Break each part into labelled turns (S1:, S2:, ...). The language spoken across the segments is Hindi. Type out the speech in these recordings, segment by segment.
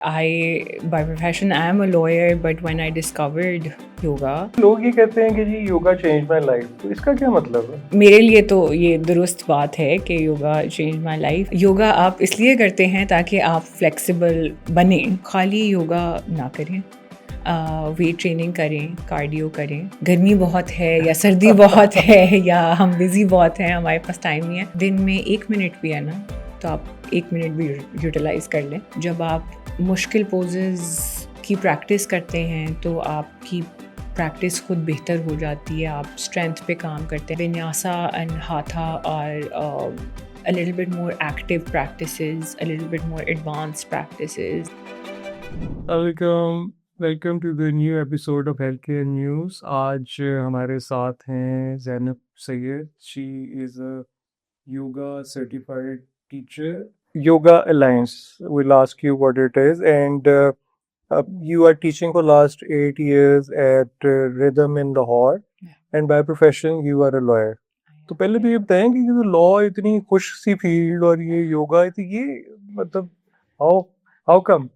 S1: By profession, I am a lawyer, but when I discovered yoga,
S2: लोग ये कहते हैं कि जी योगा चेंज माय लाइफ, तो इसका क्या मतलब है?
S1: मेरे लिए तो ये दुरुस्त बात है कि yoga change my life. Yoga आप इसलिए करते हैं ताकि आप फ्लेक्सिबल बने। खाली योगा ना करें, वेट ट्रेनिंग करें, कार्डियो करें। गर्मी बहुत है या सर्दी बहुत है या हम बिजी बहुत हैं, हमारे पास टाइम नहीं है। दिन में 1 मिनट भी है ना, तो आप 1 मिनट भी यूटिलाइज कर लें। जब आप मुश्किल पोजेस की प्रैक्टिस करते हैं तो आपकी प्रैक्टिस खुद बेहतर हो जाती है। आप स्ट्रेंथ पे काम करते हैं। विन्यासा एंड हाथा are a little bit more active practices, a little bit more advanced practices.
S2: Welcome to the new episode of health care news. आज हमारे साथ हैं Zainab Syed. She is a yoga certified teacher. Yoga alliance will ask you what it is and you are teaching for last 8 years at Rhythm in Lahore and by profession you are a lawyer. तो पहले तो ये बताएं कि ये लॉ इतनी खुश सी फील्ड और ये योगा तो ये मतलब how come?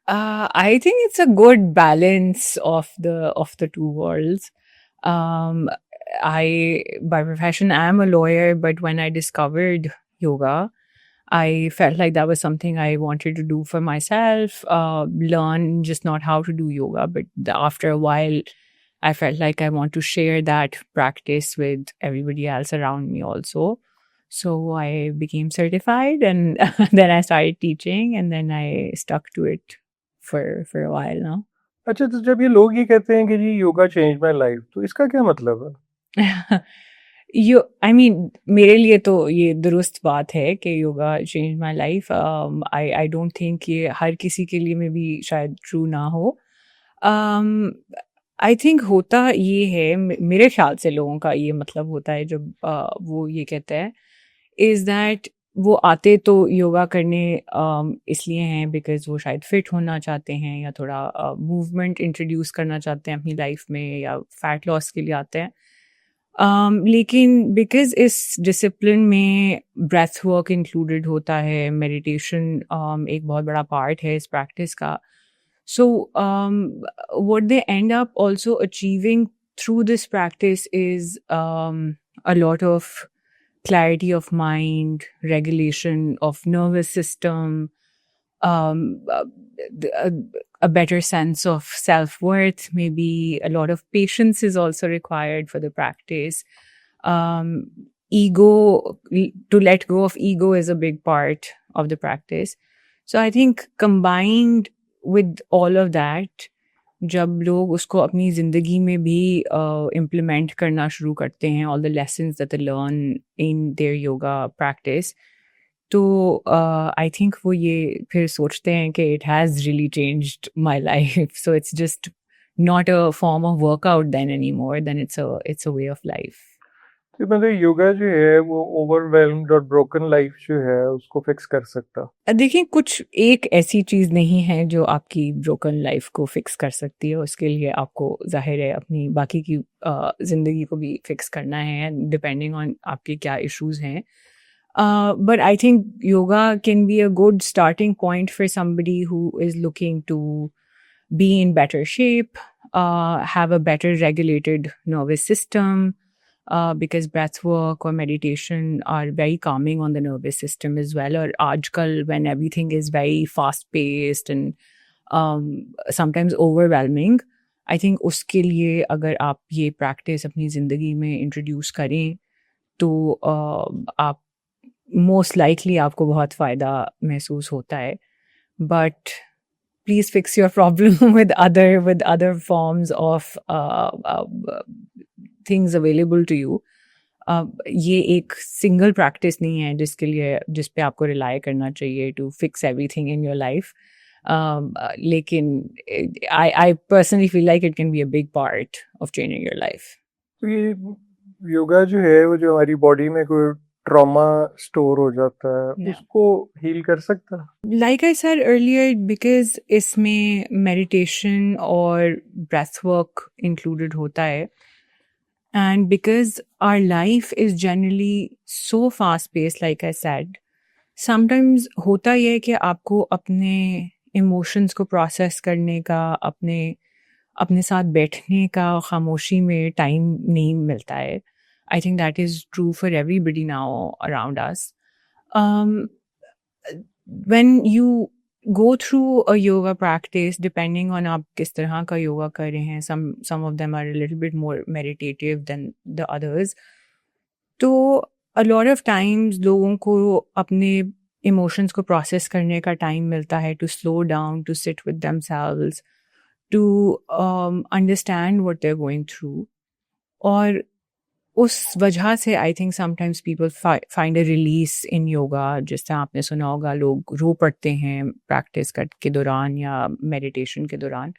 S1: I think it's a good balance of the two worlds. Um, by profession, I am a lawyer, but when I discovered yoga, I felt like that was something I wanted to do for myself, learn just not how to do yoga, but after a while, I felt like I want to share that practice with everybody else around me also. So I became certified and then I started teaching and then I stuck to it for a while now.
S2: अच्छा, तो जब ये लोग ये कहते हैं कि जी योगा चेंज माय लाइफ, तो इसका क्या मतलब है?
S1: मेरे लिए तो ये दुरुस्त बात है कि yoga change my life. I don't think ये हर किसी के लिए में भी शायद ट्रू ना हो। आई थिंक होता ये है, मेरे ख्याल से लोगों का ये मतलब होता है जब वो ये कहते हैं इज़ दैट वो आते तो योगा करने इसलिए हैं बिकॉज वो शायद फिट होना चाहते हैं या थोड़ा मूवमेंट इंट्रोड्यूस करना चाहते हैं अपनी लाइफ में या फैट लॉस के लिए आते हैं। लेकिन बिकॉज इस डिसिप्लिन में ब्रेथ वर्क इंक्लूडेड होता है, मेडिटेशन एक बहुत बड़ा पार्ट है इस प्रैक्टिस का। So what they and up also achieving through this practice is a lot of clarity of mind, regulation of nervous system, um, a better sense of self-worth, maybe a lot of patience is also required for the practice. Ego, to let go of ego is a big part of the practice. So I think combined with all of that, जब लोग उसको अपनी ज़िंदगी में भी इम्प्लीमेंट करना शुरू करते हैं, all the lessons that they learn in their yoga practice, तो आई थिंक वो ये फिर सोचते हैं कि it has really changed my life. So it's just not a form of workout than any more than it's a way of life.
S2: तो मतलब योगा जो है वो ओवरवेल्म्ड और ब्रोकन लाइफ जो है उसको फिक्स कर सकता?
S1: देखिए, कुछ एक ऐसी चीज़ नहीं है जो आपकी ब्रोकन लाइफ को फिक्स कर सकती है। उसके लिए आपको ज़ाहिर है अपनी बाकी की ज़िंदगी को भी फिक्स करना है डिपेंडिंग ऑन आपके क्या इश्यूज़ हैं। But I think yoga can be a good starting point for somebody who is looking to be in better shape, have a better regulated nervous system, because breath work or meditation are very calming on the nervous system as well. Or aajkal when everything is very fast paced and sometimes overwhelming, I think uske liye agar aap ye practice apni zindagi mein introduce करें तो आप मोस्ट लाइकली आपको बहुत फ़ायदा महसूस होता है। But please fix your problem with other forms of things available to you. ये एक सिंगल प्रैक्टिस नहीं है जिस पे आपको रिलाई करना चाहिए to fix everything in your life. लेकिन I personally feel like it can be a big part of changing your life.
S2: तो ये योगा जो है वो जो हमारी बॉडी में कोई ट्रॉमा स्टोर हो जाता है
S1: Yeah.
S2: उसको हील कर सकता है?
S1: Like I said earlier, because इसमें meditation और breath work included होता है, and because our life is generally so fast paced, like I said, sometimes होता ये है कि आपको अपने इमोशंस को प्रोसेस करने का, अपने साथ बैठने का खामोशी में टाइम नहीं मिलता है. I think that is true for everybody now around us. When you go through a yoga practice, depending on आप किस तरह का योगा कर रहे हैं, some of them are a little bit more meditative than the others. तो a lot of times लोगों को अपने emotions को process करने का time मिलता है, to slow down, to sit with themselves, to understand what they're going through. और उस वजह से I think sometimes people find a release इन योगा. जिस तरह आपने सुना होगा, लोग रो पड़ते हैं प्रैक्टिस के दौरान या मेडिटेशन के दौरान.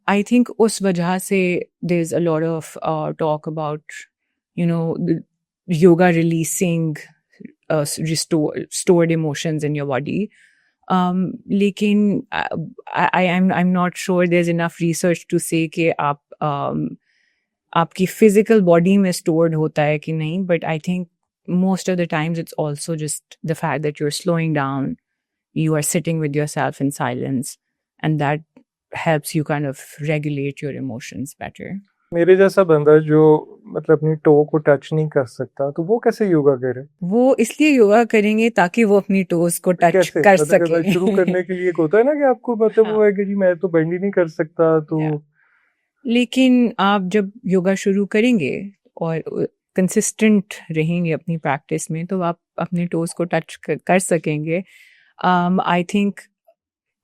S1: आई थिंक उस वजह से there is a lot of talk about yoga releasing stored emotions in your body. लेकिन I am not sure there is enough research to say कि आपकी फिजिकल बॉडी में स्टोर्ड होता है कि नहीं. But I think most of the times it's also just the fact that you're slowing down, you are sitting with yourself in silence, and that helps you kind of regulate your emotions better.
S2: मेरे जैसा बंदा जो मतलब अपनी टो को टच नहीं कर सकता, तो वो कैसे योगा करे?
S1: वो इसलिए योगा करेंगे ताकि वो अपनी टोज को टच कर सके.
S2: शुरू करने के लिए एक होता है ना कि आपको मतलब वो है कि जी मैं तो बेंड ही नहीं कर सकता, तो
S1: लेकिन आप जब योगा शुरू करेंगे और कंसिस्टेंट रहेंगे अपनी प्रैक्टिस में, तो आप अपने टोज को टच कर सकेंगे. आई थिंक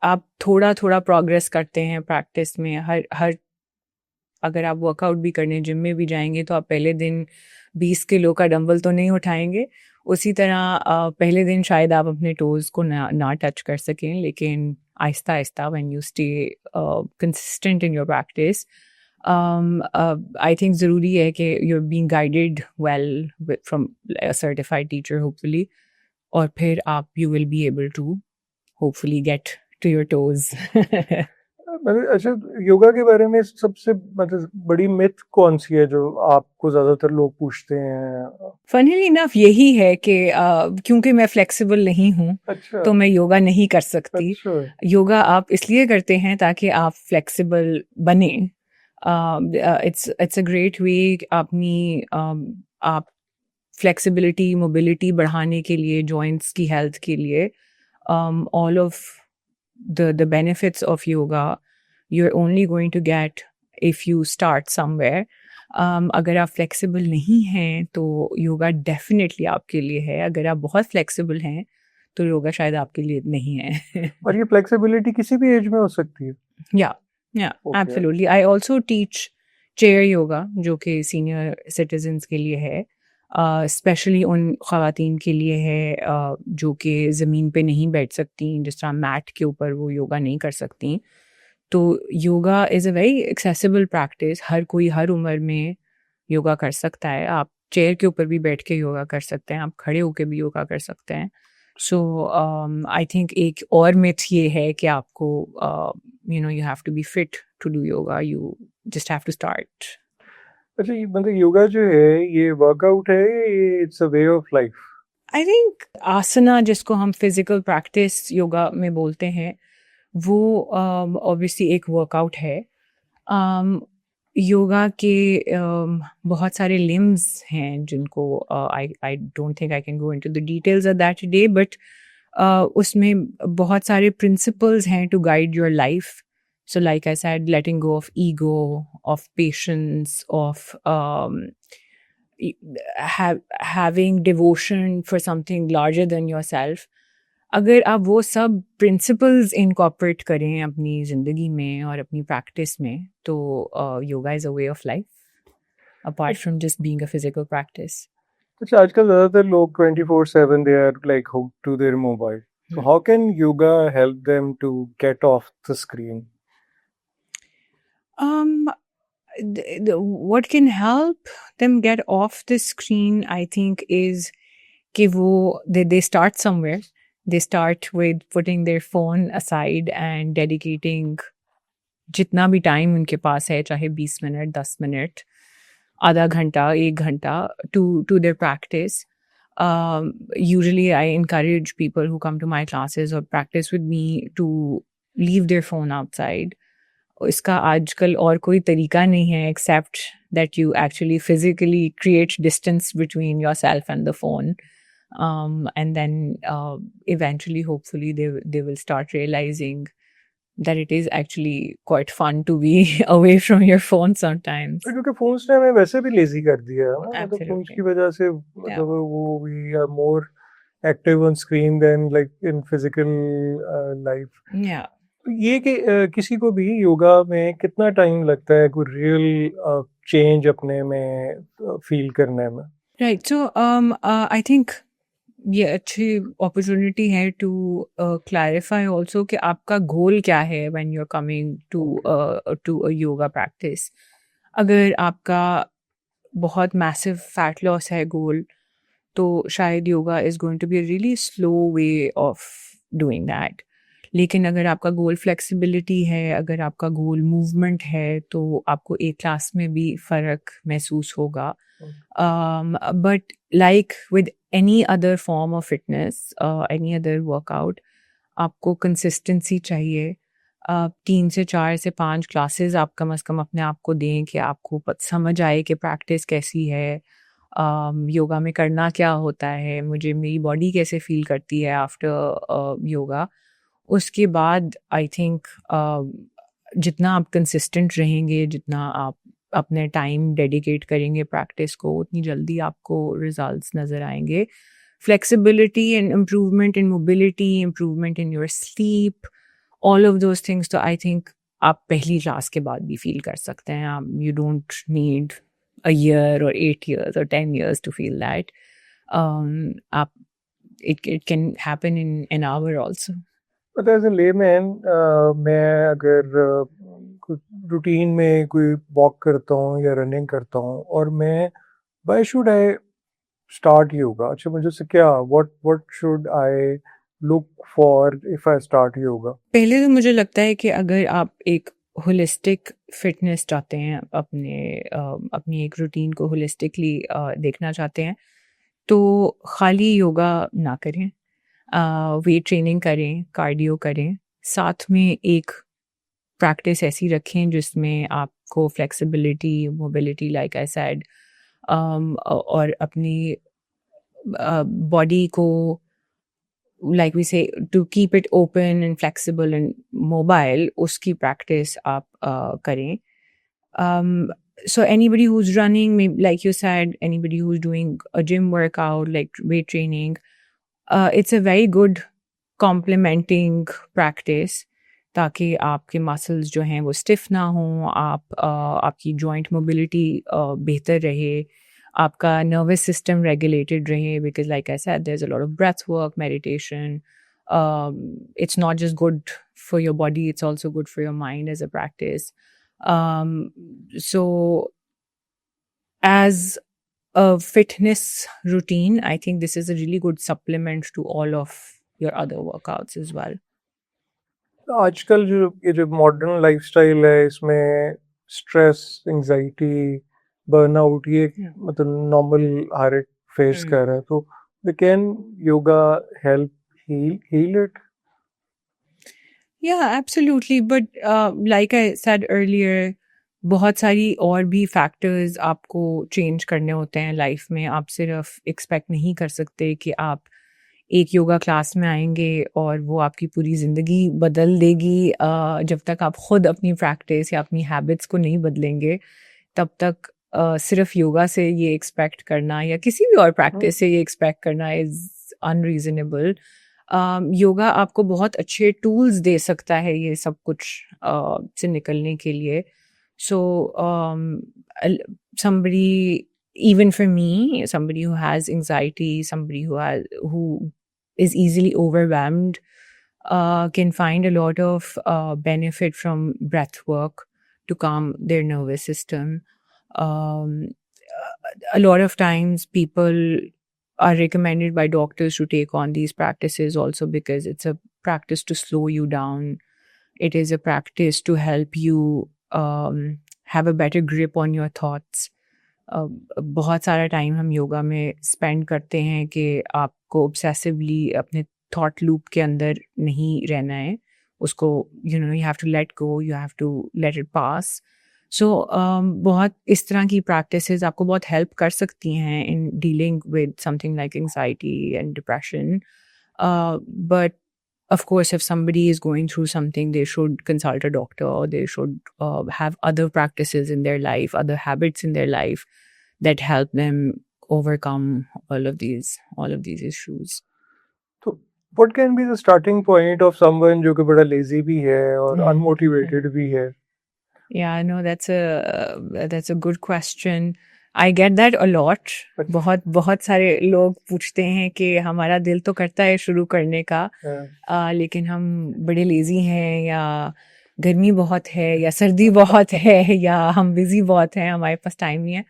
S1: आप थोड़ा थोड़ा प्रोग्रेस करते हैं प्रैक्टिस में. हर अगर आप वर्कआउट भी करने जिम में भी जाएंगे तो आप पहले दिन 20 किलो का डंबल तो नहीं उठाएंगे. उसी तरह पहले दिन शायद आप अपने टोज को ना टच कर सकें, लेकिन Aahista Aahista when you stay consistent in your practice, I think ज़रूरी है कि you're being guided well from a certified teacher hopefully, और फिर आप you will be able to hopefully get to your toes.
S2: अच्छा, योगा के बारे में सबसे मतलब बड़ी मिथ कौन सी है जो आपको ज्यादातर लोग पूछते हैं?
S1: Funnily enough यही है कि क्योंकि मैं फ्लेक्सिबल नहीं हूँ,
S2: अच्छा,
S1: तो मैं योगा नहीं कर सकती.
S2: अच्छा,
S1: योगा आप इसलिए करते हैं ताकि आप फ्लेक्सिबल बने. it's a great way अपनी आप फ्लेक्सिबिलिटी मोबिलिटी बढ़ाने के लिए, जॉइंट्स की हेल्थ के लिए, all of the benefits of yoga you're only going to get if you start somewhere. अगर आप फ्लेक्सिबल नहीं हैं तो योगा डेफिनेटली आपके लिए है. अगर आप बहुत फ्लेक्सिबल हैं तो योगा शायद आपके लिए नहीं है.
S2: और ये फ्लेक्सिबिलिटी किसी भी एज में हो सकती है?
S1: Yeah, absolutely. I also teach chair yoga, जो कि senior citizens के लिए है, स्पेशली उन ख़वातीन के लिए है जो कि ज़मीन पे नहीं बैठ सकती, जिस तरह मैट के ऊपर वो योगा नहीं कर सकती. तो yoga is a very accessible practice. हर कोई हर उम्र में योगा कर सकता है. आप चेयर के ऊपर भी बैठ के योगा कर सकते हैं, आप खड़े होकर भी योगा कर सकते हैं. सो आई थिंक एक और मिथ ये है कि आपको you have to be fit to do yoga. You just have to start.
S2: अच्छा, ये मतलब योगा जो है ये वर्कआउट है, ये it's a way of life?
S1: I think asana, जिसको हम फिजिकल प्रैक्टिस योगा में बोलते हैं, वो ऑब्वियसली एक वर्कआउट है. योगा के बहुत सारे लिम्स हैं जिनको I don't think I can go into the details of that today, but उसमें बहुत सारे प्रिंसिपल्स हैं to guide your life. So like I said, letting go of ego, of patience, of having devotion for something larger than yourself. अगर आप वो सब principles incorporate करें अपनी ज़िंदगी में और अपनी practice में, तो yoga is a way of life, apart from just being a physical practice.
S2: अच्छा, आजकल ज़्यादातर लोग 24/7 they are like hooked to their mobile. So how can yoga help them to get off the screen?
S1: What can help them get off the screen, I think, is कि वो they start somewhere. They start with putting their phone aside and dedicating जितना भी टाइम उनके पास है, चाहे 20 मिनट, 10 मिनट, आधा घंटा, 1 घंटा, to their practice. Usually I encourage people who come to my classes or practice with me to leave their phone outside. इसका आजकल और कोई तरीका नहीं है except that you actually physically create distance between yourself and the phone. And then eventually, hopefully, they will start realizing that it is actually quite fun to be away from your phone sometimes.
S2: क्योंकि फोन्स ने हमें वैसे भी लेजी कर दिया है ना, मतलब फोन्स
S1: Absolutely.
S2: की वजह से मतलब वो we are more active on screen than like in physical life.
S1: Yeah.
S2: ये कि किसी को भी योगा में कितना टाइम लगता है कोई रियल चेंज अपने में फील करने में?
S1: Right. So, I think ये अच्छी अपॉर्चुनिटी है टू क्लैरिफाई ऑल्सो कि आपका गोल क्या है when you are coming to a yoga practice. अगर आपका बहुत मैसिव फैट लॉस है गोल, तो शायद yoga is going to be a really slow way of doing that. लेकिन अगर आपका गोल फ्लेक्सिबिलिटी है, अगर आपका गोल मूवमेंट है, तो आपको एक क्लास में भी फ़र्क महसूस होगा। But like with any other form of fitness, any other workout, आपको कंसिस्टेंसी चाहिए। 3 से 4 से 5 क्लासेस आप कम से कम अपने आप को दें कि आपको समझ आए कि प्रैक्टिस कैसी है, योगा में करना क्या होता है, मुझे मेरी बॉडी कैसे फील करती है आफ्टर योगा। उसके बाद आई थिंक जितना आप कंसिस्टेंट रहेंगे, जितना आप अपने टाइम डेडिकेट करेंगे प्रैक्टिस को, उतनी जल्दी आपको रिजल्ट्स नज़र आएंगे। Flexibility and improvement in mobility, improvement in your sleep, all of those things, तो आई थिंक आप पहली क्लास के बाद भी फील कर सकते हैं। आप you don't need a year or 8 years or 10 years to feel that. आप it can happen in an hour also.
S2: But as a layman, मैं अगर रूटीन में कोई वॉक करता हूँ या रनिंग करता हूँ और मैं why should I start yoga? अच्छा, मुझे से क्या what should I look for if I start yoga?
S1: पहले तो मुझे लगता है कि अगर आप एक होलिस्टिक फिटनेस चाहते हैं, अपनी एक रूटीन को होलिस्टिकली देखना चाहते हैं, तो खाली योगा ना करें, वेट ट्रेनिंग करें, कार्डियो करें, साथ में एक प्रैक्टिस ऐसी रखें जिसमें आपको flexibility, mobility, like I said, और अपनी बॉडी को, like we say, to keep it open and flexible and mobile, उसकी practice आप करें. So anybody who's running, maybe like you said, anybody who's doing a gym workout like weight training, it's a very good complementing practice, ताकि आपके मसल्स जो हैं वो स्टिफ ना हों, आपकी जॉइंट मोबिलिटी बेहतर रहे, आपका nervous system regulated rahe, because like I said, there's a lot of breath work, meditation. It's not just good for your body, it's also good for your mind as a practice. So as a fitness routine, I think this is a really good supplement to all of your other workouts as well.
S2: आजकल जो ये जो मॉडर्न लाइफस्टाइल है, इसमें स्ट्रेस, एंजाइटी, बर्नआउट, ये मतलब नॉर्मल हर एक फेस कर रहा है, तो can yoga help heal it?
S1: Yeah, absolutely. But like I said earlier, बहुत सारी और भी फैक्टर्स आपको चेंज करने होते हैं लाइफ में। आप सिर्फ एक्सपेक्ट नहीं कर सकते कि आप एक योगा क्लास में आएंगे और वो आपकी पूरी ज़िंदगी बदल देगी। जब तक आप खुद अपनी प्रैक्टिस या अपनी हैबिट्स को नहीं बदलेंगे, तब तक सिर्फ योगा से ये एक्सपेक्ट करना या किसी भी और प्रैक्टिस से ये एक्सपेक्ट करना इज़ अनरीजनेबल। योगा आपको बहुत अच्छे टूल्स दे सकता है ये सब कुछ से निकलने के लिए। So somebody, even for me, somebody who has anxiety, somebody who is easily overwhelmed, can find a lot of benefit from breath work to calm their nervous system. A lot of times people are recommended by doctors to take on these practices also because it's a practice to slow you down. It is a practice to help you have a better grip on your thoughts. बहुत सारा टाइम हम योगा में स्पेंड करते हैं कि आपको ऑब्सेसिवली अपने थॉट लूप के अंदर नहीं रहना है उसको you have to let go, you have to let it pass. So बहुत इस तरह की प्रैक्टिसेस आपको बहुत हेल्प कर सकती हैं in dealing with something like anxiety and depression. But of course, if somebody is going through something, they should consult a doctor, or they should have other practices in their life, other habits in their life that help them overcome all of these issues.
S2: तो what can be the starting point of someone जो कि बड़ा lazy भी है और unmotivated भी है?
S1: Yeah, no, that's a good question. I get that a lot. बहुत बहुत सारे लोग पूछते हैं कि हमारा दिल तो करता है शुरू करने का, लेकिन हम बड़े लेजी हैं, या गर्मी बहुत है, या सर्दी बहुत है, या हम बिजी बहुत हैं, हमारे पास टाइम नहीं है.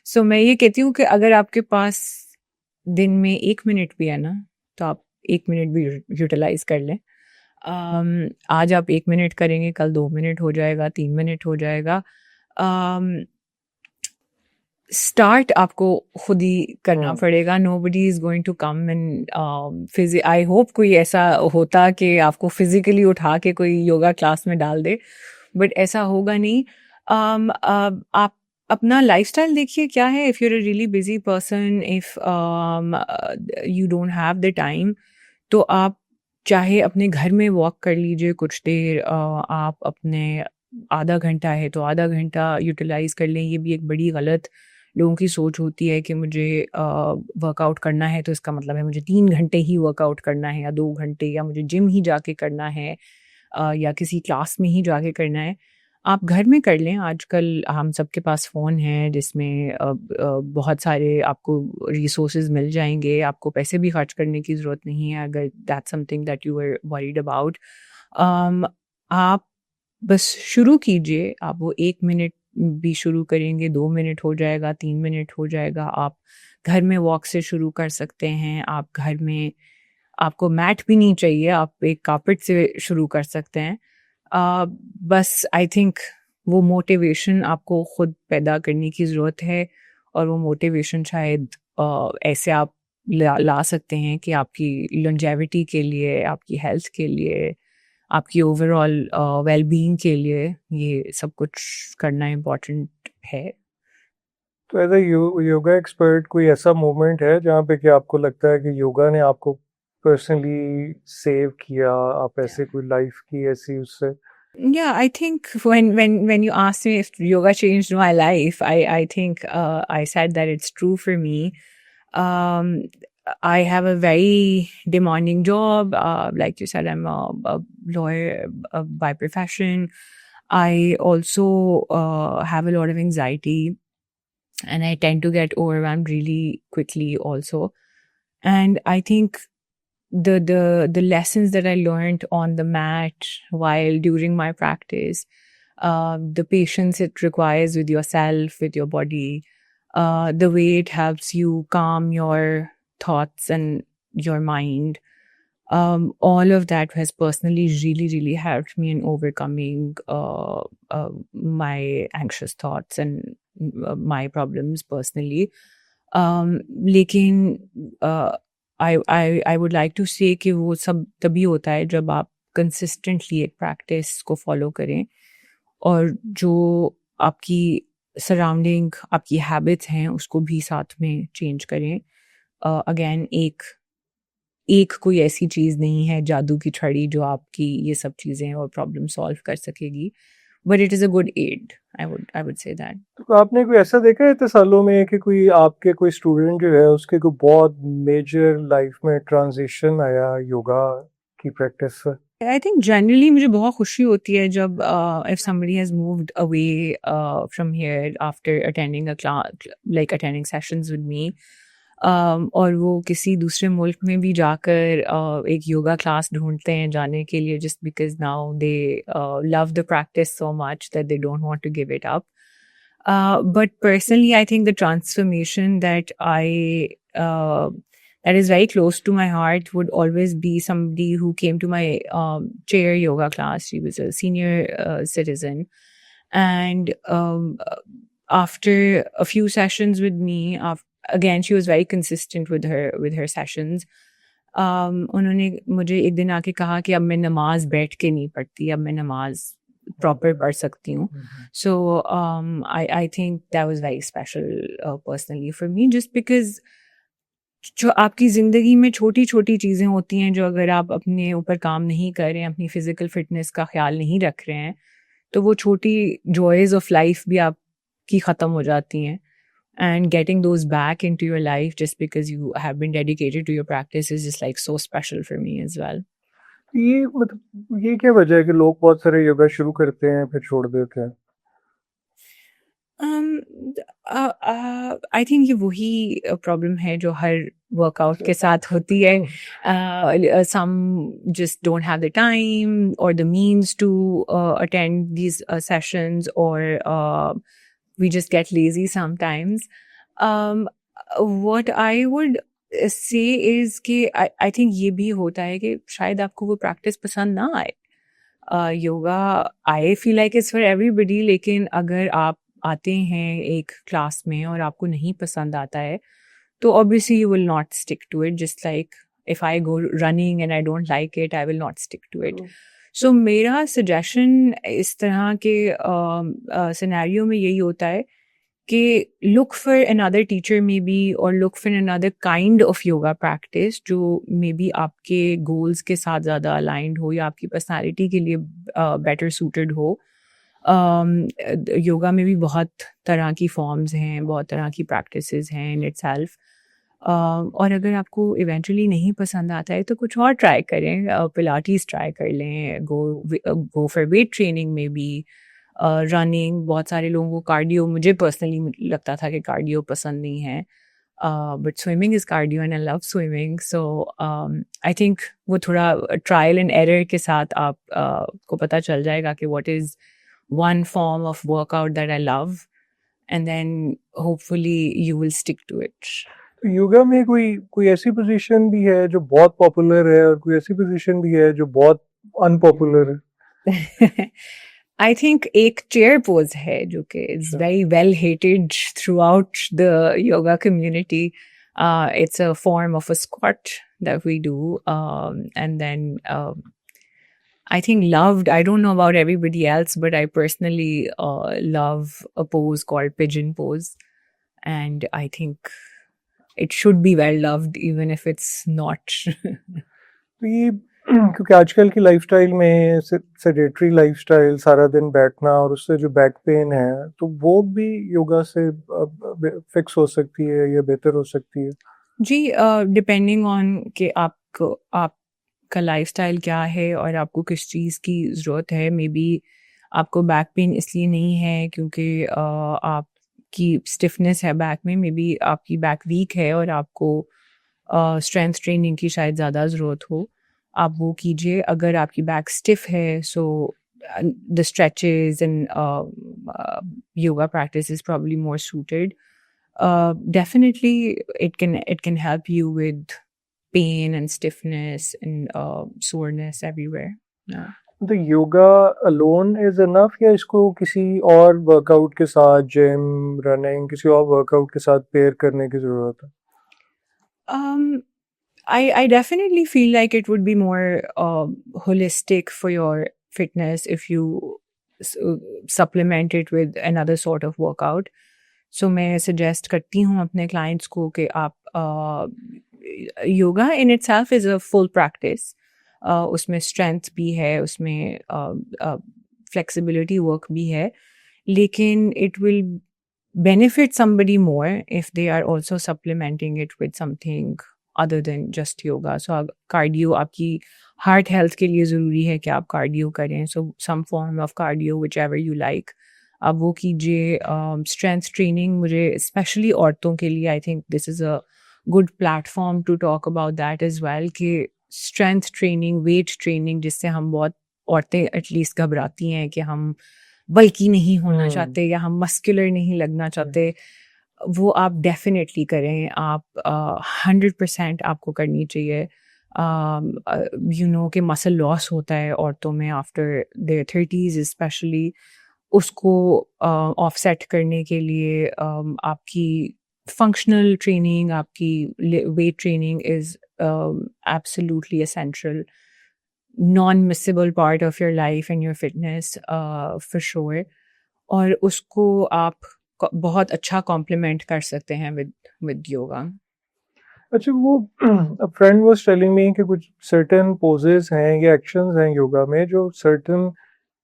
S1: सो मैं ये कहती हूँ कि अगर आपके पास दिन में 1 मिनट भी है ना, तो आप 1 मिनट भी यूटिलाइज कर लें. आज आप 1 मिनट करेंगे, कल 2 मिनट हो जाएगा, 3 मिनट हो जाएगा. स्टार्ट आपको खुद ही करना पड़ेगा. Nobody is going to come and I hope कोई ऐसा होता कि आपको फिजिकली उठा के कोई योगा क्लास में डाल दे, बट ऐसा होगा नहीं. आप अपना लाइफस्टाइल देखिए क्या है. If you are a really busy person, if you don't have the time, तो आप चाहे अपने घर में वॉक कर लीजिए कुछ देर. आप अपने आधा घंटा है तो आधा घंटा यूटिलाइज कर लें. ये भी एक बड़ी गलत लोगों की सोच होती है कि मुझे वर्कआउट करना है तो इसका मतलब है मुझे 3 घंटे ही वर्कआउट करना है, या 2 घंटे, या मुझे जिम ही जाके करना है, या किसी क्लास में ही जाके करना है. आप घर में कर लें. आजकल हम सबके पास फ़ोन है जिसमें बहुत सारे आपको रिसोर्सेज मिल जाएंगे. आपको पैसे भी खर्च करने की ज़रूरत नहीं है अगर that's something that you are worried about. आप बस शुरू कीजिए. आप वो 1 मिनट भी शुरू करेंगे, 2 मिनट हो जाएगा, 3 मिनट हो जाएगा. आप घर में वॉक से शुरू कर सकते हैं. आप घर में, आपको मैट भी नहीं चाहिए, आप एक कारपेट से शुरू कर सकते हैं. बस आई थिंक वो मोटिवेशन आपको खुद पैदा करने की ज़रूरत है, और वो मोटिवेशन शायद ऐसे आप ला सकते हैं कि आपकी लॉन्जेविटी के लिए, आपकी हेल्थ के लिए, आपकी ओवरऑल वेलबींग के लिए ये सब कुछ करना इम्पोर्टेंट है.
S2: तो एज अ योगा एक्सपर्ट कोई ऐसा मोमेंट है जहाँ पे कि आपको लगता है कि योगा ने आपको पर्सनली सेव किया, आप ऐसे कोई लाइफ की ऐसी उससे?
S1: Yeah, I think when you asked me if yoga changed my life, I think I said that it's true for me. Um, I have a very demanding job. Like you said, I'm a lawyer by profession. I also have a lot of anxiety, and I tend to get overwhelmed really quickly also. And I think the lessons that I learned on the mat while during my practice, the patience it requires with yourself, with your body, the way it helps you calm your thoughts and your mind, all of that has personally really helped me in overcoming my anxious thoughts and my problems personally. लेकिन I would like to say कि वो सब तभी होता है जब आप कंसिस्टेंटली एक प्रैक्टिस को फॉलो करें, और जो आपकी सराउंडिंग, आपकी हैबिट्स हैं उसको भी साथ में चेंज करें. अगेन एक कोई ऐसी चीज़ नहीं है जादू की छड़ी जो आपकी ये सब चीज़ें और प्रॉब्लम सॉल्व कर सकेगी, but it is a good aid. I would say that.
S2: तो आपने कोई ऐसा देखा है इतने सालों में कि कोई आपके कोई स्टूडेंट जो है उसके कोई बहुत मेजर लाइफ में ट्रांजिशन आया योगा की प्रैक्टिस से?
S1: I think generally मुझे बहुत खुशी होती है जब if somebody has moved away from here after attending a class, like attending sessions with me, और वो किसी दूसरे मुल्क में भी जाकर एक योगा क्लास ढूंढते हैं जाने के लिए, just because now they love the practice so much that they don't want to give it up. But personally, I think the transformation that that is very close to my heart would always be somebody who came to my chair yoga class. She was a senior citizen, and after a few sessions with me, again she was very consistent with her sessions. उन्होंने मुझे एक दिन आके कहा कि अब मैं नमाज बैठ के नहीं पढ़ती, अब मैं नमाज प्रॉपर पढ़ सकती हूँ. So I think that was very special personally for me, just because जो आपकी ज़िंदगी में छोटी-छोटी चीज़ें होती हैं, जो अगर आप अपने ऊपर काम नहीं कर रहे हैं, अपनी फ़िज़िकल फ़िटनेस का ख़्याल नहीं रख रहे हैं, तो वो छोटी जॉयज़ ऑफ़ लाइफ़ भी आपकी ख़त्म हो जाती हैं. And getting those back into your life just because you have been dedicated to your practice is just like so special for me as well.
S2: ये मतलब ये क्या वजह है कि लोग बहुत सारे योगा शुरू करते हैं फिर छोड़ देते हैं?
S1: आई थिंक ये वही प्रॉब्लम है जो हर वर्कआउट के साथ होती है. Some just don't have the time और the means to attend these sessions, और we just get lazy sometimes. What I would say is कि I think ये भी होता है कि शायद आपको वो प्रैक्टिस पसंद ना आए. Yoga I feel like it's for everybody, लेकिन अगर आप आते हैं एक क्लास में और आपको नहीं पसंद आता है, तो obviously you will not stick to it. Just like if I go running and I don't like it, I will not stick to it. So मेरा सजेशन इस तरह के सिनेरियो में यही होता है कि look for another teacher maybe, और look for another kind of yoga practice जो मे बी आपके गोल्स के साथ ज़्यादा अलाइंड हो या आपकी पर्सनालिटी के लिए बेटर सूटेड हो. योगा में भी बहुत तरह की फॉर्म्स हैं, बहुत तरह की प्रैक्टिसेस हैं इन इटसेल्फ. और अगर आपको इवेंचुअली नहीं पसंद आता है तो कुछ और ट्राई करें. पिलाटीज ट्राई कर लें, गो फॉर वेट ट्रेनिंग में भी, रनिंग. बहुत सारे लोगों को कार्डियो, मुझे पर्सनली लगता था कि कार्डियो पसंद नहीं है, but swimming is cardio and I love swimming. So I think वो थोड़ा ट्रायल एंड एरर के साथ आप को पता चल जाएगा कि what is one form of workout that I love, and then hopefully you will stick to it.
S2: तो योगा में कोई ऐसी पोजीशन भी है जो बहुत पॉपुलर है और कोई ऐसी पोजीशन भी है जो बहुत अनपॉपुलर है?
S1: I think एक चेयर पोज है जो कि is very well hated throughout the yoga community. It's a form of a squat that we do, and then I think loved, I don't know about everybody else, but I personally love a pose called pigeon pose. And I think it should be well loved even if it's not.
S2: तो ये क्योंकि आजकल की लाइफस्टाइल में सेडेटरी लाइफस्टाइल, सारा दिन बैठना और उससे जो बैक पेन है, तो वो भी योगा से फिक्स हो सकती है या बेहतर हो सकती है?
S1: जी, डिपेंडिंग ऑन कि आपका लाइफस्टाइल क्या है और आपको किस चीज़ की ज़रूरत है. मे बी आपको बैक पेन इसलिए नहीं है क्योंकि आपकी स्टिफनेस है बैक में, मे बी आपकी बैक वीक है और आपको स्ट्रेंथ ट्रेनिंग की शायद ज़्यादा ज़रूरत हो, आप वो कीजिए. अगर आपकी बैक स्टिफ है, so the stretches and yoga practice is probably more suited. Definitely it can help you with pain and stiffness and soreness everywhere. Yeah.
S2: The yoga alone is enough या इसको किसी और वर्कआउट के साथ, जिम, रनिंग, किसी और वर्कआउट के साथ पेयर करने की ज़रूरत है?
S1: I definitely feel like it would be more holistic for your fitness if you supplement it with another sort of workout. So मैं suggest करती हूँ अपने clients को कि आप yoga in itself is a full practice. उसमें strength भी है, उसमें flexibility work भी है, लेकिन it will benefit somebody more if they are also supplementing it with something other than just yoga. So cardio आपकी heart health के लिए ज़रूरी है कि आप cardio करें. So some form of cardio, whichever you like, आप वो कीजिए. Strength training मुझे especially औरतों के लिए, I think this is a good platform to talk about that as well, कि strength training, weight training, जिससे हम बहुत औरतें at least घबराती हैं कि हम बल्कि नहीं होना चाहते या हम मस्कुलर नहीं लगना चाहते, वो आप डेफिनेटली करें. आप 100% आपको करनी चाहिए. यू नो कि मसल लॉस होता है औरतों में आफ्टर देयर 30s स्पेशली. उसको ऑफसेट करने के लिए आपकी फंक्शनल ट्रेनिंग, आपकी weight training is absolutely essential, non-missable part of your life and your fitness for sure. और उसको आप बहुत अच्छा कॉम्प्लीमेंट कर सकते हैं विद योगा।
S2: अच्छा वो अ फ्रेंड वाज़ टेलिंग मी कि कुछ सर्टेन पोजेस हैं या एक्शंस हैं योगा में जो सर्टेन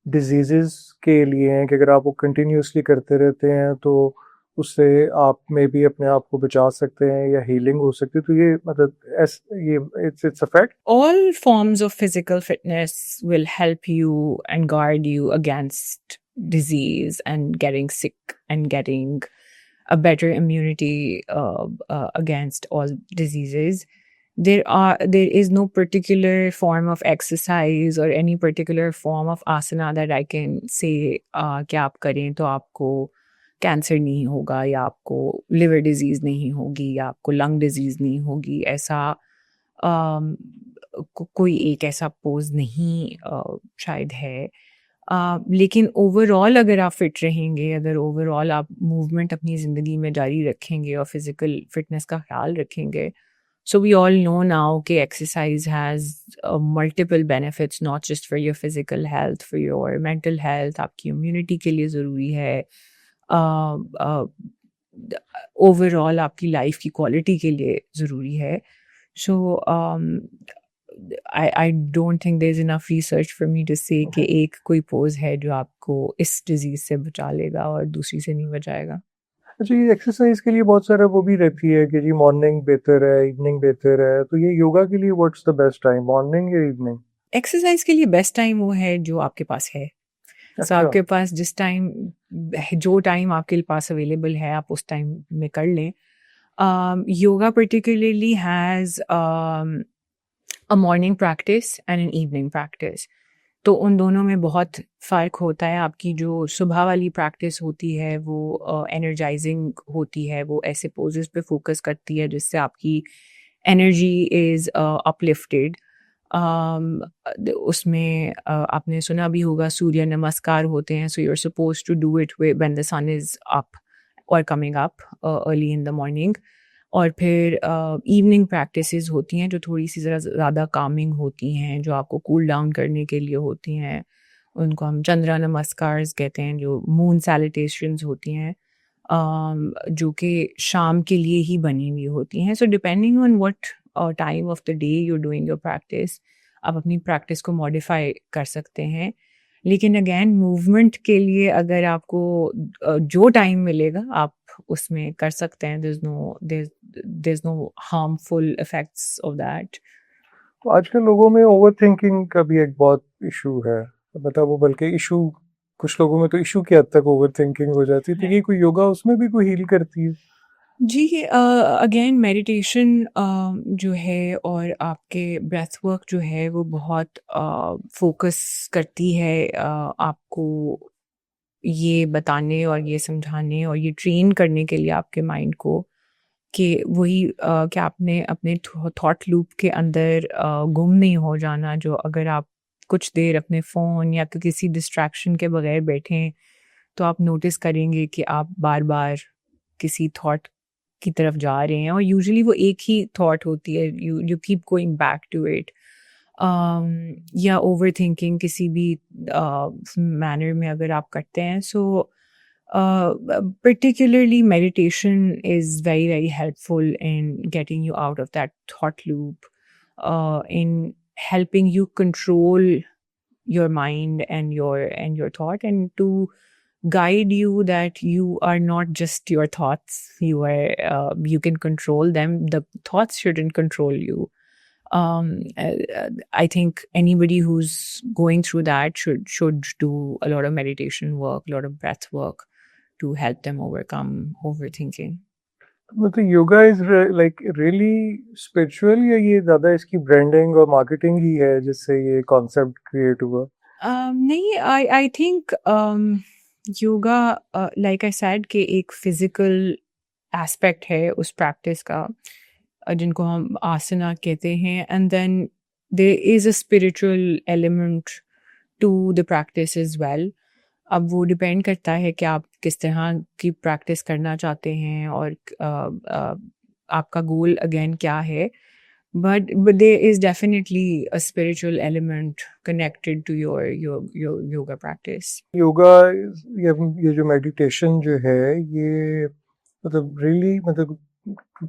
S2: डिजीज़ेज़ के लिए हैं कि अगर आप वो कंटिन्यूअसली करते रहते हैं तो उससे आप मे बी अपने आप को बचा सकते हैं या हीलिंग हो सकती है। तो ये मतलब ये it's a fact?
S1: All forms of physical fitness will help you and guard you against disease and getting sick and getting a better immunity against all diseases. There is no particular form of exercise or any particular form of asana that I can say कि आप करें तो आपको कैंसर नहीं होगा या आपको लिवर डिजीज नहीं होगी या आपको लंग डिजीज नहीं होगी। ऐसा कोई एक ऐसा पोज नहीं शायद है। लेकिन ओवरऑल अगर आप फिट रहेंगे, अगर ओवरऑल आप मूवमेंट अपनी ज़िंदगी में जारी रखेंगे और फिज़िकल फिटनेस का ख्याल रखेंगे, so we all know now कि exercise has multiple benefits, not just for your physical health, for your mental health, आपकी immunity के लिए ज़रूरी है, ओवरऑल आपकी लाइफ की क्वालिटी के लिए ज़रूरी है। So I don't think there's enough research for me to say कि एक कोई पोज है जो आपको इस डिजीज से बचा लेगा और दूसरी से नहीं बचाएगा।
S2: अच्छा ये एक्सरसाइज के लिए बहुत सारा वो भी रहती है कि जी मॉर्निंग बेहतर है, इवनिंग बेहतर है, तो ये योगा के लिए what's the best time, morning या इवनिंग?
S1: एक्सरसाइज के लिए बेस्ट टाइम वो है जो आपके पास है। सो
S2: अच्छा,
S1: आपके पास जिस टाइम जो टाइम आपके पास अवेलेबल है आप उस टाइम में कर लें। Yoga particularly has a morning practice and an evening practice. तो उन दोनों में बहुत फ़र्क होता है। आपकी जो सुबह वाली प्रैक्टिस होती है वो एनर्जाइजिंग होती है, वो ऐसे पोजेस पे फोकस करती है जिससे आपकी एनर्जी इज़ अपलिफ्टेड। उसमें आपने सुना भी होगा सूर्य नमस्कार होते हैं, so you are suppose to do it when the sun is up और coming up early in the morning. और फिर इवनिंग प्रैक्टिसेस होती हैं जो थोड़ी सी ज़रा ज़्यादा कामिंग होती हैं, जो आपको कूल डाउन करने के लिए होती हैं। उनको हम चंद्रा नमस्कार्स कहते हैं, जो मून सैल्यूटेशंस होती हैं, जो कि शाम के लिए ही बनी हुई होती हैं। So depending on what time of the day you are doing your practice, आप अपनी प्रैक्टिस को मॉडिफाई कर सकते हैं। लेकिन अगेन मूवमेंट के लिए अगर आपको जो टाइम मिलेगा आप उसमें कर सकते हैं। there's no harmful effects of that.
S2: तो आजकल लोगों में ओवरथिंकिंग का भी एक बहुत इशू है, मतलब वो बल्कि इशू कुछ लोगों में तो इशू की हद तक ओवरथिंकिंग हो जाती है, तो ये कोई योगा उसमें भी कोई हील करती है?
S1: जी, अगेन मेडिटेशन जो है और आपके ब्रेथ वर्क जो है वो बहुत फोकस करती है आपको ये बताने और ये समझाने और ये ट्रेन करने के लिए आपके माइंड को कि वही कि आपने अपने थॉट लूप के अंदर गुम नहीं हो जाना। जो अगर आप कुछ देर अपने फ़ोन या तो किसी डिस्ट्रैक्शन के बगैर बैठें तो आप नोटिस करेंगे कि आप बार बार किसी थॉट की तरफ जा रहे हैं और यूजुअली वो एक ही थॉट होती है, you keep going back to it. या ओवर थिंकिंग किसी भी मैनर में अगर आप करते हैं, सो particularly meditation is very helpful in getting you out of that thought loop, in helping you control your mind and your thought, and to guide you that you are not just your thoughts. You can control them. The thoughts shouldn't control you. I think anybody who's going through that should do a lot of meditation work, a lot of breath work to help them overcome overthinking.
S2: मतलब yoga is like really spiritual या ये ज़्यादा इसकी ब्रांडिंग और मार्केटिंग ही है जिससे ये कॉन्सेप्ट क्रिएट हुआ?
S1: नहीं, I think yoga like I said कि एक फिजिकल एस्पेक्ट है उस प्रैक्टिस का, जिनको हम आसना कहते हैं, and then there is a spiritual element to the practice as well. अब वो डिपेंड करता है कि आप किस तरह की प्रैक्टिस करना चाहते हैं और आपका गोल अगेन क्या है. But there is definitely a spiritual element connected to your yoga practice.
S2: Yoga ये जो मेडिटेशन जो है ये मतलब रियली मतलब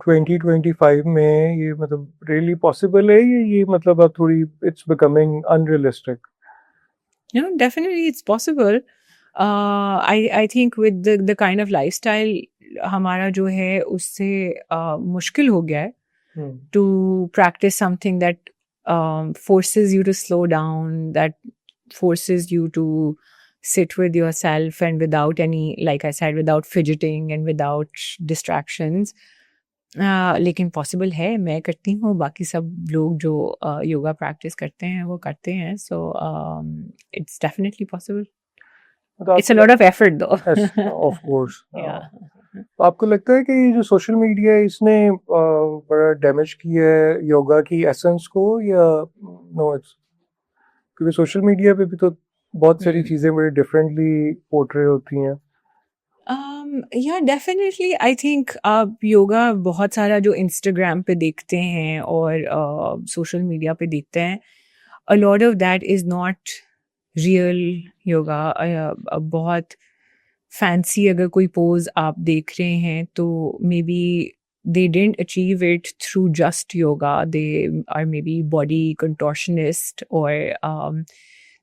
S2: 2025 में ये मतलब रियली पॉसिबल है ये मतलब अब थोड़ी it's becoming unrealistic.
S1: Definitely it's possible. I think with the kind of lifestyle हमारा जो है उससे मुश्किल हो गया है to practice something that forces you to slow down, that forces you to sit with yourself and without any, like I said, without fidgeting and without distractions. लेकिन पॉसिबल है, मैं करती हूँ, बाकी सब लोग जो योगा प्रैक्टिस करते हैं वो करते हैं. So it's definitely possible. It's a lot of effort though.
S2: Of course. आपको लगता है कि ये जो सोशल मीडिया है इसने बड़ा डैमेज किया है योगा की एसेंस को या नो इट्स क्योंकि सोशल मीडिया पे भी तो बहुत सारी चीज़ें बड़ी डिफरेंटली पोर्ट्रे होती हैं.
S1: या डेफिनेटली आई थिंक आप योगा बहुत सारा जो इंस्टाग्राम पे देखते हैं और सोशल मीडिया पे देखते हैं, अ lot of that is not real yoga. बहुत फैंसी अगर कोई पोज आप देख रहे हैं तो may be they didn't achieve it through just yoga. They are maybe body contortionist or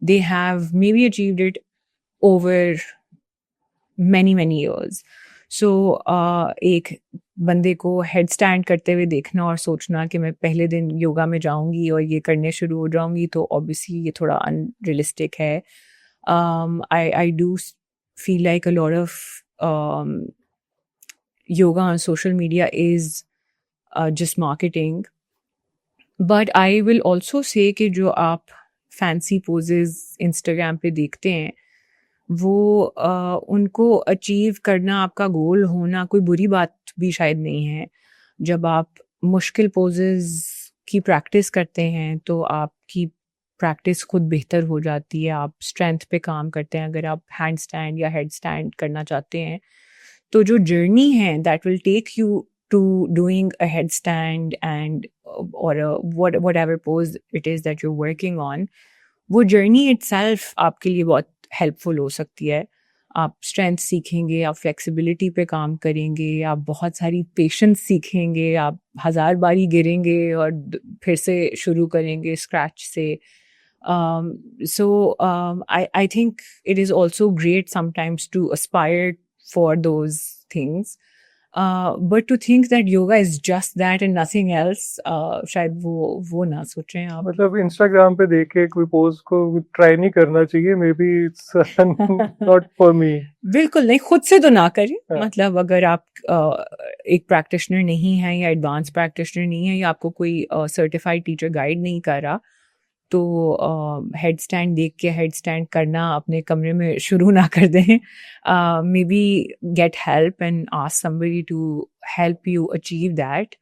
S1: they have maybe achieved it over many years. So एक बंदे को हेड स्टैंड करते हुए देखना और सोचना कि मैं पहले दिन योगा में जाऊंगी और ये करने शुरू हो जाऊंगी तो ऑब्वियसली ये थोड़ा अनरियलिस्टिक है. I do feel like a lot of yoga on social media is just marketing. But I will also say कि जो आप फैंसी पोजेज इंस्टाग्राम पे देखते हैं वो उनको अचीव करना आपका गोल होना कोई बुरी बात भी शायद नहीं है. जब आप मुश्किल पोजेज की प्रैक्टिस करते हैं तो आपकी प्रैक्टिस खुद बेहतर हो जाती है. आप स्ट्रेंथ पे काम करते हैं. अगर आप हैंड स्टैंड या हेड स्टैंड करना चाहते हैं तो जो जर्नी है that will take you to doing a headstand and or a whatever pose it is that you're working on, वो जर्नी itself आपके लिए बहुत हेल्पफुल हो सकती है. आप स्ट्रेंथ सीखेंगे, आप फ्लेक्सिबिलिटी पे काम करेंगे, आप बहुत सारी पेशेंस सीखेंगे, आप 1000 बारी गिरेंगे और फिर से शुरू करेंगे स्क्रैच से. So I think it is also great sometimes to aspire for those things. But to think that yoga is just that and nothing else, शायद वो ना सोचें आप.
S2: मतलब इंस्टाग्राम पे देख के कोई पोज को ट्राई नहीं करना चाहिए. May be it's not for me.
S1: बिल्कुल नहीं, खुद से तो ना करें.
S2: हाँ.
S1: मतलब अगर आप एक प्रैक्टिशनर नहीं है या एडवांस प्रैक्टिशनर नहीं है या आपको कोई सर्टिफाइड टीचर गाइड नहीं कर रहा तो हेड स्टैंड देख के हेड स्टैंड करना अपने कमरे में शुरू ना कर दें. Maybe get help and ask somebody to help you achieve that.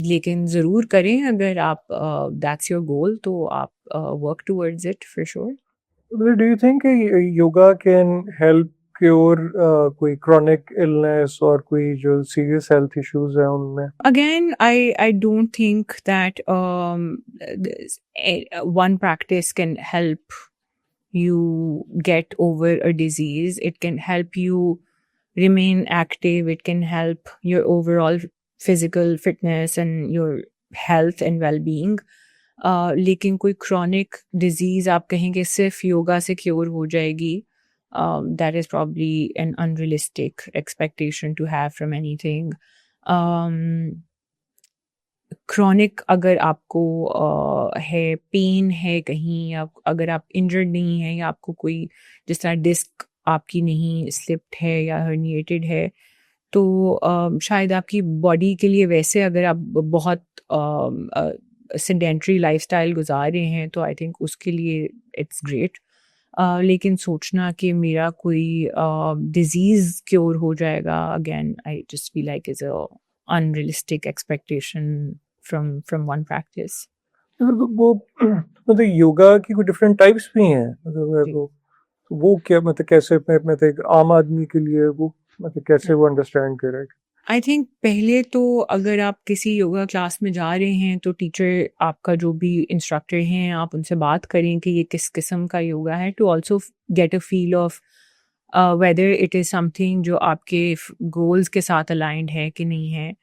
S1: लेकिन ज़रूर करें अगर आप दैट्स योर गोल तो आप work towards it for sure.
S2: Do you think yoga can help cure कोई क्रॉनिक इलनेस और कोई जो सीरियस हेल्थ इश्यूज हैं उनमें?
S1: Again, I don't think that one practice can help you get over a disease. It can help you remain active. It can help your overall physical fitness and your health and well-being. लेकिन कोई chronic disease आप कहेंगे सिर्फ योगा से क्योर हो जाएगी, that is probably an unrealistic expectation to have from anything. Chronic अगर आपको है, पेन है कहीं, या अगर आप इंजर्ड नहीं है या आपको कोई जिस तरह डिस्क आपकी नहीं स्लिप्ड है या हर्निएटेड है तो शायद आपकी बॉडी के लिए वैसे अगर आप बहुत सेडेंट्री लाइफस्टाइल गुजार रहे हैं तो आई थिंक उसके लिए इट्स ग्रेट. लेकिन सोचना कि मेरा कोई डिजीज़ क्योर हो जाएगा, again I just feel like is a unrealistic expectation from one practice.
S2: वो मतलब योगा की कोई डिफरेंट टाइप्स भी हैं. मतलब
S1: जी.
S2: वो वो क्या मतलब कैसे मतलब एक आम आदमी के लिए वो मतलब कैसे वो अंडरस्टैंड करे?
S1: आई थिंक पहले तो अगर आप किसी योगा क्लास में जा रहे हैं तो टीचर आपका जो भी इंस्ट्रक्टर हैं आप उनसे बात करें कि ये किस किस्म का योगा है, to also get a feel of whether it is something जो आपके गोल्स के साथ अलाइंड है कि नहीं है.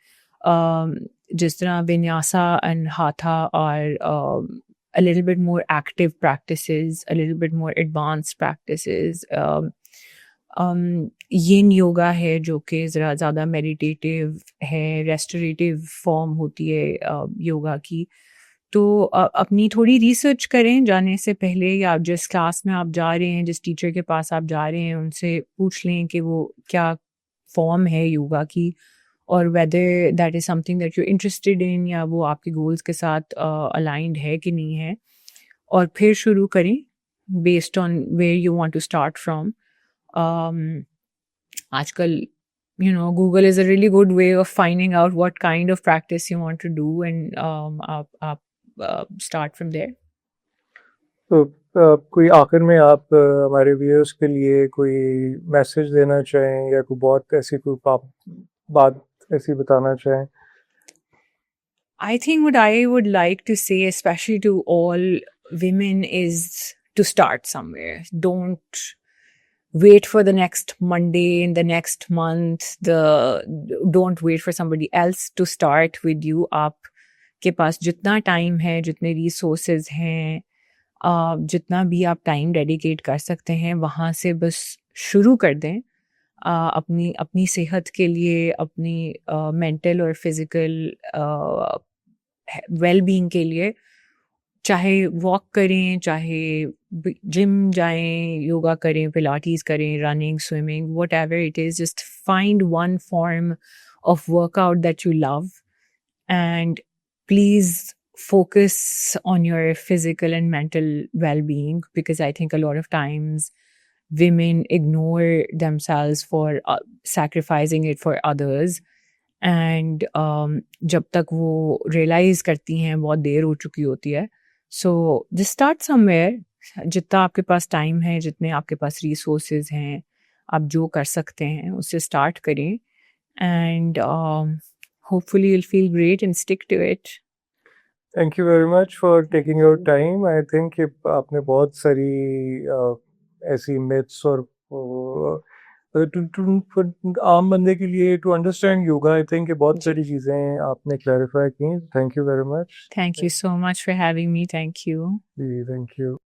S1: जिस तरह विन्यासा एंड हाथा और a little bit more active practices, a little bit more advanced practices. यिन योगा है जो कि ज़रा ज़्यादा मेडिटेटिव है, रेस्टोरेटिव फॉर्म होती है योगा की. तो अपनी थोड़ी रिसर्च करें जाने से पहले, या आप जिस क्लास में आप जा रहे हैं, जिस टीचर के पास आप जा रहे हैं, उनसे पूछ लें कि वो क्या फॉर्म है योगा की, और whether that is something that you interested in, या वो आपके गोल्स के साथ अलाइंड है कि नहीं है, और फिर शुरू करें based on where you want to start from. आजकल Google is a really good way of finding out what kind of practice you want to do, and आप start from there.
S2: तो कोई आखिर में आप हमारे व्यूअर्स के लिए कोई मैसेज देना चाहें या कोई बहुत ऐसी कोई बात ऐसी बताना चाहें?
S1: I think what I would like to say, especially to all women, is to start somewhere. Don't wait for the next Monday in the next month. Don't wait for somebody else to start with you. आपके पास जितना टाइम है, जितने रिसोर्सेज हैं, जितना भी आप टाइम डेडिकेट कर सकते हैं, वहाँ से बस शुरू कर दें. अपनी अपनी सेहत के लिए, अपनी मेंटल और फिज़िकल वेल बीइंग के लिए, चाहे वॉक करें, चाहे जिम जाएं, योगा करें, पिलाटीज करें, running, swimming, what ever it is, just find one form of workout that you love, and please focus on your physical and mental well-being, because I think a lot of times women ignore themselves for sacrificing it for others. And जब तक वो realize करती हैं बहुत देर हो चुकी होती है. So just start somewhere. जितना आपके पास टाइम है, जितने आपके पास resources हैं, आप जो कर सकते हैं उससे start करें, and hopefully you'll feel great and stick to it.
S2: Thank you very much for taking your time. I think कि आपने बहुत सारी ऐसी मिथ्स और आम बंदे के लिए to understand yoga, I think बहुत सारी चीज़ें आपने क्लैरिफाई की. Thank you very much.
S1: Thank you so much for having me. Thank you.
S2: जी, थैंक यू.